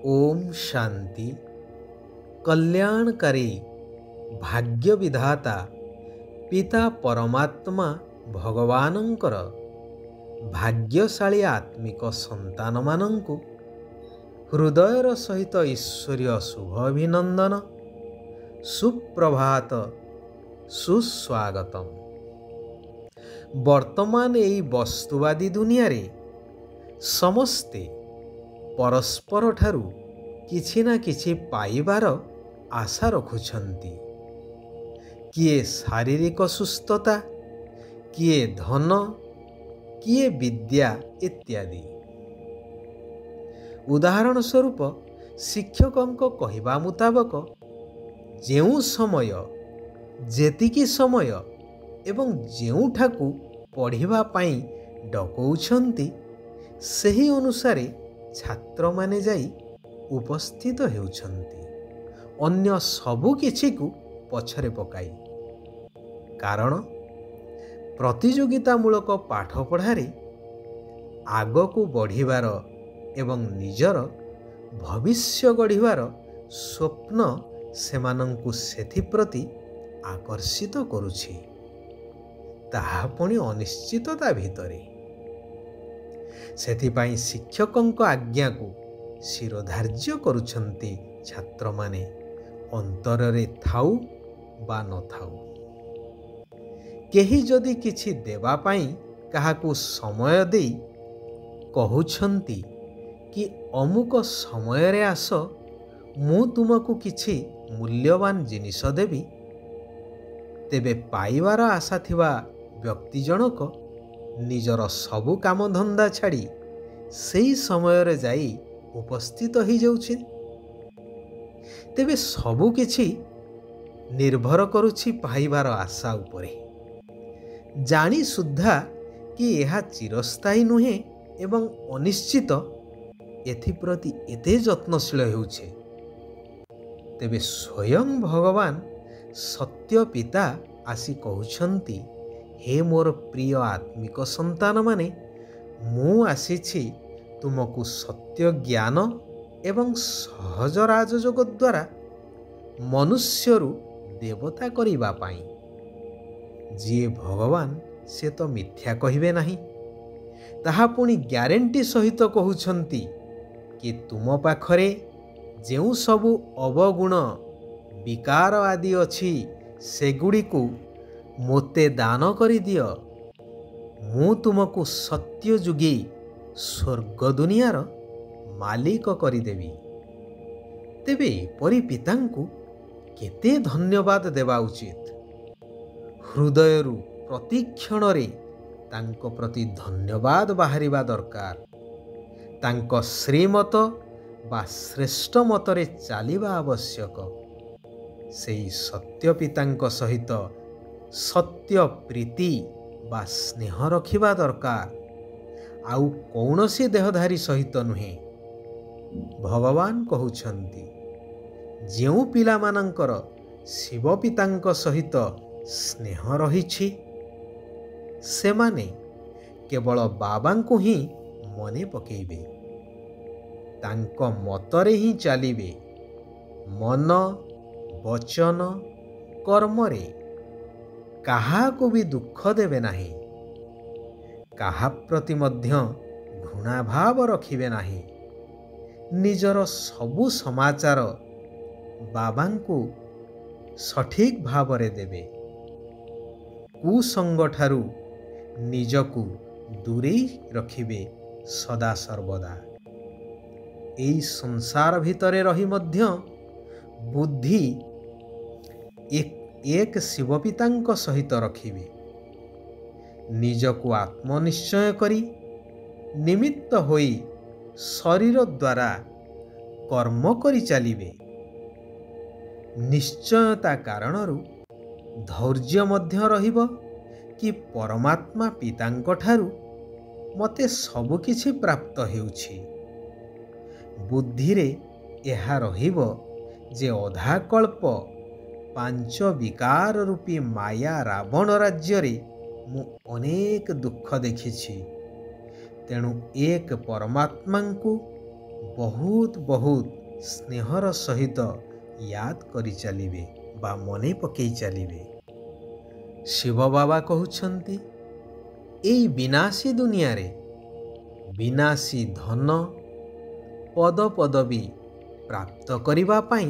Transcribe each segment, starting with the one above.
ओम शांति। कल्याणकारी भाग्य विधाता पिता परमात्मा भगवानंकर भाग्यशाली आत्मिक संतान मानंकु हृदयर सहित ईश्वरीय शुभ अभिनंदन, सुप्रभात, सुस्वागतम। वर्तमान एई वस्तुवादी दुनिया रे समस्ते परस्पर ठारू किछि ना किछि पाइबार आशा रखुछंती। किए शारीरिक सुस्थता, किए धन, किए विद्या इत्यादि। उदाहरण स्वरूप शिक्षकंक कहिबा मुताबक जेउ समय, जेतिकी समय एवं जेउठाकू पढ़िबा पाई डकौछंती ସେହି ଅନୁସାରେ ଛାତ୍ରମାନେ ଯାଇ ଉପସ୍ଥିତ ହେଉଛନ୍ତି, ଅନ୍ୟ ସବୁ କିଛିକୁ ପଛରେ ପକାଇ। କାରଣ ପ୍ରତିଯୋଗିତାମୂଳକ ପାଠପଢ଼ାରେ ଆଗକୁ ବଢ଼ିବାର ଏବଂ ନିଜର ଭବିଷ୍ୟ ଗଢ଼ିବାର ସ୍ୱପ୍ନ ସେମାନଙ୍କୁ ସେଥିପ୍ରତି ଆକର୍ଷିତ କରୁଛି, ତାହା ପୁଣି ଅନିଶ୍ଚିତତା ଭିତରେ। ସେଥିପାଇଁ ଶିକ୍ଷକଙ୍କ ଆଜ୍ଞାକୁ ଶିରୋଧାର୍ଯ୍ୟ କରୁଛନ୍ତି ଛାତ୍ରମାନେ, ଅନ୍ତରରେ ଥାଉ ବା ନଥାଉ। କେହି ଯଦି କିଛି ଦେବା ପାଇଁ କାହାକୁ ସମୟ ଦେଇ କହୁଛନ୍ତି କି ଅମୁକ ସମୟରେ ଆସ, ମୁଁ ତୁମକୁ କିଛି ମୂଲ୍ୟବାନ ଜିନିଷ ଦେବି, ତେବେ ପାଇବାର ଆଶା ଥିବା ବ୍ୟକ୍ତି ଜଣକ ନିଜର ସବୁ କାମଧନ୍ଦା ଛାଡ଼ି ସେହି ସମୟରେ ଯାଇ ଉପସ୍ଥିତ ହୋଇଯାଉଛି। ତେବେ ସବୁ କିଛି ନିର୍ଭର କରୁଛି ପାଇବାର ଆଶା ଉପରେ, ଜାଣି ସୁଦ୍ଧା କି ଏହା ଚିରସ୍ଥାୟୀ ନୁହେଁ ଏବଂ ଅନିଶ୍ଚିତ, ଏଥିପ୍ରତି ଏତେ ଯତ୍ନଶୀଳ ହେଉଛି। ତେବେ ସ୍ୱୟଂ ଭଗବାନ ସତ୍ୟ ପିତା ଆସି କହୁଛନ୍ତି, ହେ ମୋର ପ୍ରିୟ ଆତ୍ମିକ ସନ୍ତାନମାନେ, ମୁଁ ଆସିଛି ତୁମକୁ ସତ୍ୟ ଜ୍ଞାନ ଏବଂ ସହଜ ରାଜଯୋଗ ଦ୍ୱାରା ମନୁଷ୍ୟରୁ ଦେବତା କରିବା ପାଇଁ। ଯିଏ ଭଗବାନ ସେ ତ ମିଥ୍ୟା କହିବେ ନାହିଁ। ତାହା ପୁଣି ଗ୍ୟାରେଣ୍ଟି ସହିତ କହୁଛନ୍ତି କି ତୁମ ପାଖରେ ଯେଉଁ ସବୁ ଅବଗୁଣ ବିକାର ଆଦି ଅଛି ସେଗୁଡ଼ିକୁ ମୋତେ ଦାନ କରିଦିଅ, ମୁଁ ତୁମକୁ ସତ୍ୟଯୁଗୀ ସ୍ୱର୍ଗ ଦୁନିଆର ମାଲିକ କରିଦେବି। ତେବେ ଏପରି ପିତାଙ୍କୁ କେତେ ଧନ୍ୟବାଦ ଦେବା ଉଚିତ। ହୃଦୟରୁ ପ୍ରତିକ୍ଷଣରେ ତାଙ୍କ ପ୍ରତି ଧନ୍ୟବାଦ ବାହାରିବା ଦରକାର। ତାଙ୍କ ଶ୍ରୀମତ ବା ଶ୍ରେଷ୍ଠ ମତରେ ଚାଲିବା ଆବଶ୍ୟକ। ସେହି ସତ୍ୟ ପିତାଙ୍କ ସହିତ ସତ୍ୟ ପ୍ରୀତି ବା ସ୍ନେହ ରଖିବା ଦରକାର, ଆଉ କୌଣସି ଦେହଧାରୀ ସହିତ ନୁହେଁ। ଭଗବାନ କହୁଛନ୍ତି, ଯେଉଁ ପିଲାମାନଙ୍କର ଶିବ ପିତାଙ୍କ ସହିତ ସ୍ନେହ ରହିଛି ସେମାନେ କେବଳ ବାବାଙ୍କୁ ହିଁ ମନେ ପକାଇବେ, ତାଙ୍କ ମତରେ ହିଁ ଚାଲିବେ। ମନ, ବଚନ, କର୍ମରେ କାହାକୁ ବି ଦୁଃଖ ଦେବେ ନାହିଁ, କାହା ପ୍ରତି ମଧ୍ୟ ଘୃଣାଭାବ ରଖିବେ ନାହିଁ। ନିଜର ସବୁ ସମାଚାର ବାବାଙ୍କୁ ସଠିକ୍ ଭାବରେ ଦେବେ। କୁସଙ୍ଗଠାରୁ ନିଜକୁ ଦୂରେଇ ରଖିବେ ସଦା ସର୍ବଦା। ଏହି ସଂସାର ଭିତରେ ରହି ମଧ୍ୟ ବୁଦ୍ଧି ଏକ ଶିବପିତାଙ୍କ ସହିତ ରଖିବେ। ନିଜକୁ ଆତ୍ମନିଶ୍ଚୟ କରି ନିମିତ୍ତ ହୋଇ ଶରୀର ଦ୍ୱାରା କର୍ମ କରି ଚାଲିବେ। ନିଶ୍ଚୟତା କାରଣରୁ ଧୈର୍ଯ୍ୟ ମଧ୍ୟ ରହିବ କି ପରମାତ୍ମା ପିତାଙ୍କ ଠାରୁ ମୋତେ ସବୁକିଛି ପ୍ରାପ୍ତ ହେଉଛି। ବୁଦ୍ଧିରେ ଏହା ରହିବ ଯେ ଅଧାକଳ୍ପ ପାଞ୍ଚ ବିକାର ରୂପୀ ମାୟା ରାବଣ ରାଜ୍ୟରେ ମୁଁ ଅନେକ ଦୁଃଖ ଦେଖିଛି। ତେଣୁ ଏକ ପରମାତ୍ମାଙ୍କୁ ବହୁତ ବହୁତ ସ୍ନେହର ସହିତ ୟାଦ କରି ଚାଲିବେ ବା ମନେ ପକାଇ ଚାଲିବେ। ଶିବ ବାବା କହୁଛନ୍ତି, ଏଇ ବିନାଶୀ ଦୁନିଆରେ ବିନାଶୀ ଧନ ପଦପଦବୀ ପ୍ରାପ୍ତ କରିବା ପାଇଁ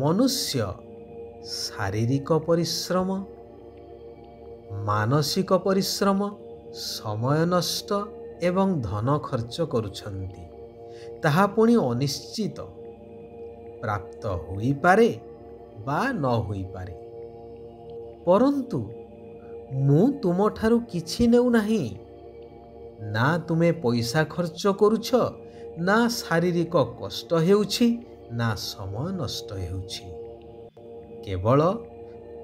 ମନୁଷ୍ୟ ଶାରୀରିକ ପରିଶ୍ରମ, ମାନସିକ ପରିଶ୍ରମ, ସମୟ ନଷ୍ଟ ଏବଂ ଧନ ଖର୍ଚ୍ଚ କରୁଛନ୍ତି। ତାହା ପୁଣି ଅନିଶ୍ଚିତ, ପ୍ରାପ୍ତ ହୋଇପାରେ ବା ନ ହୋଇପାରେ। ପରନ୍ତୁ ମୁଁ ତୁମଠାରୁ କିଛି ନେଉନାହିଁ। ନା ତୁମେ ପଇସା ଖର୍ଚ୍ଚ କରୁଛ, ନା ଶାରୀରିକ କଷ୍ଟ ହେଉଛି, ନା ସମୟ ନଷ୍ଟ ହେଉଛି। କେବଳ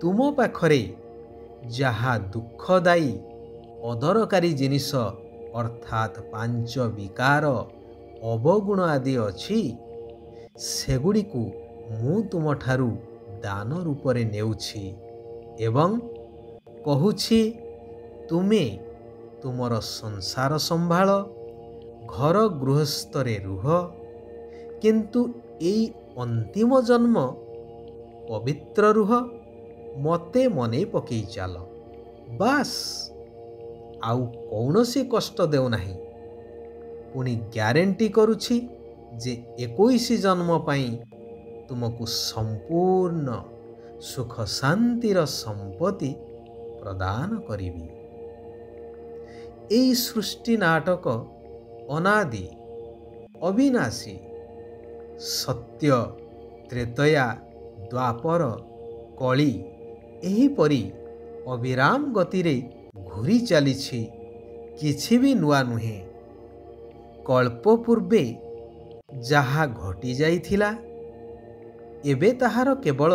ତୁମ ପାଖରେ ଯାହା ଦୁଃଖଦାୟୀ ଅଦରକାରୀ ଜିନିଷ ଅର୍ଥାତ୍ 5 ବିକାର ଅବଗୁଣ ଆଦି ଅଛି, ସେଗୁଡ଼ିକୁ ମୁଁ ତୁମଠାରୁ ଦାନ ରୂପରେ ନେଉଛି ଏବଂ କହୁଛି, ତୁମେ ତୁମର ସଂସାର ସମ୍ଭାଳ, ଘର ଗୃହସ୍ଥରେ ରୁହ, କିନ୍ତୁ ଏଇ ଅନ୍ତିମ ଜନ୍ମ ପବିତ୍ର ରୁହ, ମୋତେ ମନେ ପକାଇ ଚାଲ। ବାସ୍, ଆଉ କୌଣସି କଷ୍ଟ ଦେଉନାହିଁ। ପୁଣି ଗ୍ୟାରେଣ୍ଟି କରୁଛି ଯେ 21 ଜନ୍ମ ପାଇଁ ତୁମକୁ ସମ୍ପୂର୍ଣ୍ଣ ସୁଖ ଶାନ୍ତିର ସମ୍ପତ୍ତି ପ୍ରଦାନ କରିବି। ଏହି ସୃଷ୍ଟି ନାଟକ ଅନାଦି, ଅବିନାଶୀ, ସତ୍ୟ, ତ୍ରେତୟା, ଦ୍ୱାପର, କଳି ଏହିପରି ଅବିରାମ ଗତିରେ ଘୂରି ଚାଲିଛି। କିଛି ବି ନୂଆ ନୁହେଁ। କଳ୍ପ ପୂର୍ବେ ଯାହା ଘଟି ଯାଇଥିଲା, ଏବେ ତାହାର କେବଳ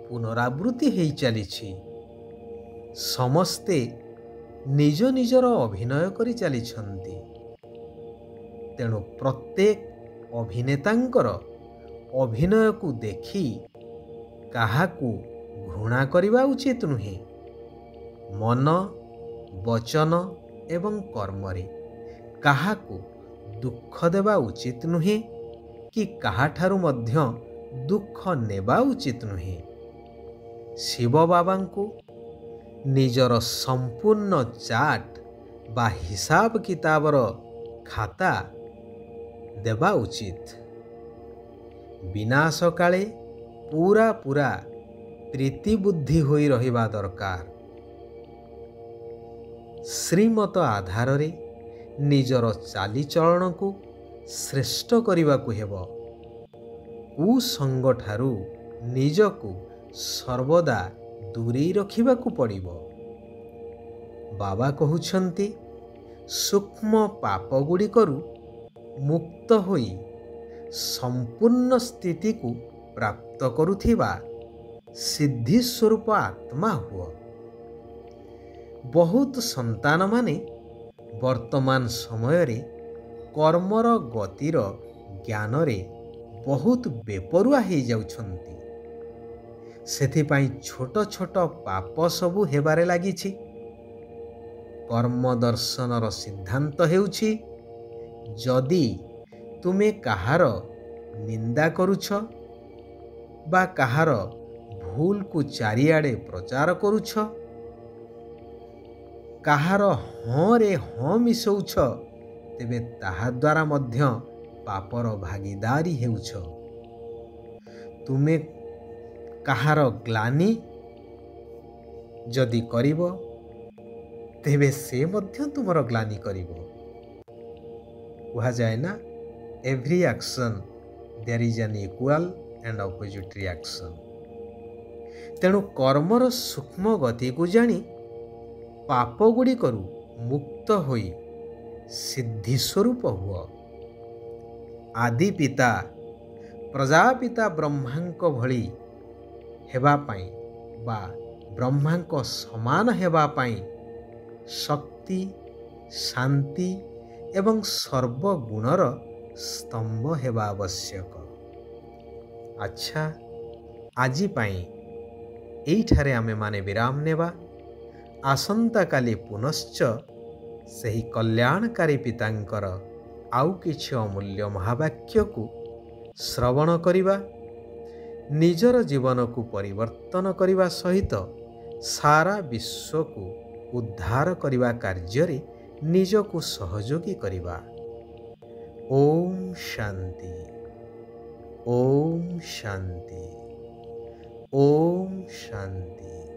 ପୁନରାବୃତ୍ତି ହେଇ ଚାଲିଛି। ସମସ୍ତେ ନିଜ ନିଜର ଅଭିନୟ କରି ଚାଲିଛନ୍ତି। ତେଣୁ ପ୍ରତ୍ୟେକ ଅଭିନେତାଙ୍କର ଅଭିନୟକୁ ଦେଖି କାହାକୁ ଘୃଣା କରିବା ଉଚିତ ନୁହେଁ। ମନ, ବଚନ ଏବଂ କର୍ମରେ କାହାକୁ ଦୁଃଖ ଦେବା ଉଚିତ ନୁହେଁ କି କାହାଠାରୁ ମଧ୍ୟ ଦୁଃଖ ନେବା ଉଚିତ ନୁହେଁ। ଶିବ ବାବାଙ୍କୁ ନିଜର ସମ୍ପୂର୍ଣ୍ଣ ଚାର୍ଟ ବା ହିସାବ କିତାବର ଖାତା ଦେବା ଉଚିତ। ବିନାଶ କାଳେ ପୁରା ପ୍ରୀତିବୁଦ୍ଧି ହୋଇ ରହିବା ଦରକାର। ଶ୍ରୀମତ ଆଧାରରେ ନିଜର ଚାଲିଚଳଣକୁ ଶ୍ରେଷ୍ଠ କରିବାକୁ ହେବ। କୁସଙ୍ଗଠାରୁ ନିଜକୁ ସର୍ବଦା ଦୂରେଇ ରଖିବାକୁ ପଡ଼ିବ। ବାବା କହୁଛନ୍ତି, ସୂକ୍ଷ୍ମ ପାପଗୁଡ଼ିକରୁ ମୁକ୍ତ ହୋଇ ସମ୍ପୂର୍ଣ୍ଣ ସ୍ଥିତିକୁ ପ୍ରାପ୍ତ କରୁଥିବା ସିଦ୍ଧି ସ୍ୱରୂପ ଆତ୍ମା ହୁଅ। ବହୁତ ସନ୍ତାନମାନେ ବର୍ତ୍ତମାନ ସମୟରେ କର୍ମର ଗତିର ଜ୍ଞାନରେ ବହୁତ ବେପରୁଆ ହେଇଯାଉଛନ୍ତି। ସେଥିପାଇଁ ଛୋଟ ଛୋଟ ପାପ ସବୁ ହେବାରେ ଲାଗିଛି। କର୍ମ ଦର୍ଶନର ସିଦ୍ଧାନ୍ତ ହେଉଛି, ଯଦି ତୁମେ କାହାର ନିନ୍ଦା କରୁଛ ବା କାହାର ଭୁଲକୁ ଚାରିଆଡ଼େ ପ୍ରଚାର କରୁଛ, କାହାର ହଁରେ ହଁ ମିଶଉଛ, ତେବେ ତାହା ଦ୍ୱାରା ମଧ୍ୟ ପାପର ଭାଗୀଦାରୀ ହେଉଛ। ତୁମେ କାହାର ଗ୍ଲାନି ଯଦି କରିବ, ତେବେ ସେ ମଧ୍ୟ ତୁମର ଗ୍ଲାନି କରିବ। କୁହାଯାଏ ନା, every action there is an equal and opposite reaction. ତେଣୁ କର୍ମର ସୂକ୍ଷ୍ମ ଗତିକୁ ଜାଣି ପାପଗୁଡ଼ିକରୁ ମୁକ୍ତ ହୋଇ ସିଦ୍ଧି ସ୍ୱରୂପ ହୁଅ। ଆଦି ପିତା ପ୍ରଜାପିତା ବ୍ରହ୍ମାଙ୍କ ଭଳି ହେବା ପାଇଁ ବା ବ୍ରହ୍ମାଙ୍କ ସମାନ ହେବା ପାଇଁ ଶକ୍ତି, ଶାନ୍ତି ଏବଂ ସର୍ବଗୁଣର ସ୍ତମ୍ଭ ହେବା ଆବଶ୍ୟକ। ଆଚ୍ଛା, ଆଜି ପାଇଁ ଏଇଠାରେ ଆମେମାନେ ବିରାମ ନେବା। ଆସନ୍ତାକାଲି ପୁନଶ୍ଚ ସେହି କଲ୍ୟାଣକାରୀ ପିତାଙ୍କର ଆଉ କିଛି ଅମୂଲ୍ୟ ମହାବାକ୍ୟକୁ ଶ୍ରବଣ କରିବା, ନିଜର ଜୀବନକୁ ପରିବର୍ତ୍ତନ କରିବା ସହିତ ସାରା ବିଶ୍ୱକୁ ଉଦ୍ଧାର କରିବା କାର୍ଯ୍ୟରେ ନିଜକୁ ସହଯୋଗୀ କରିବା। ଓମ୍ ଶାନ୍ତି, ଓମ୍ ଶାନ୍ତି, ଓମ୍ ଶାନ୍ତି।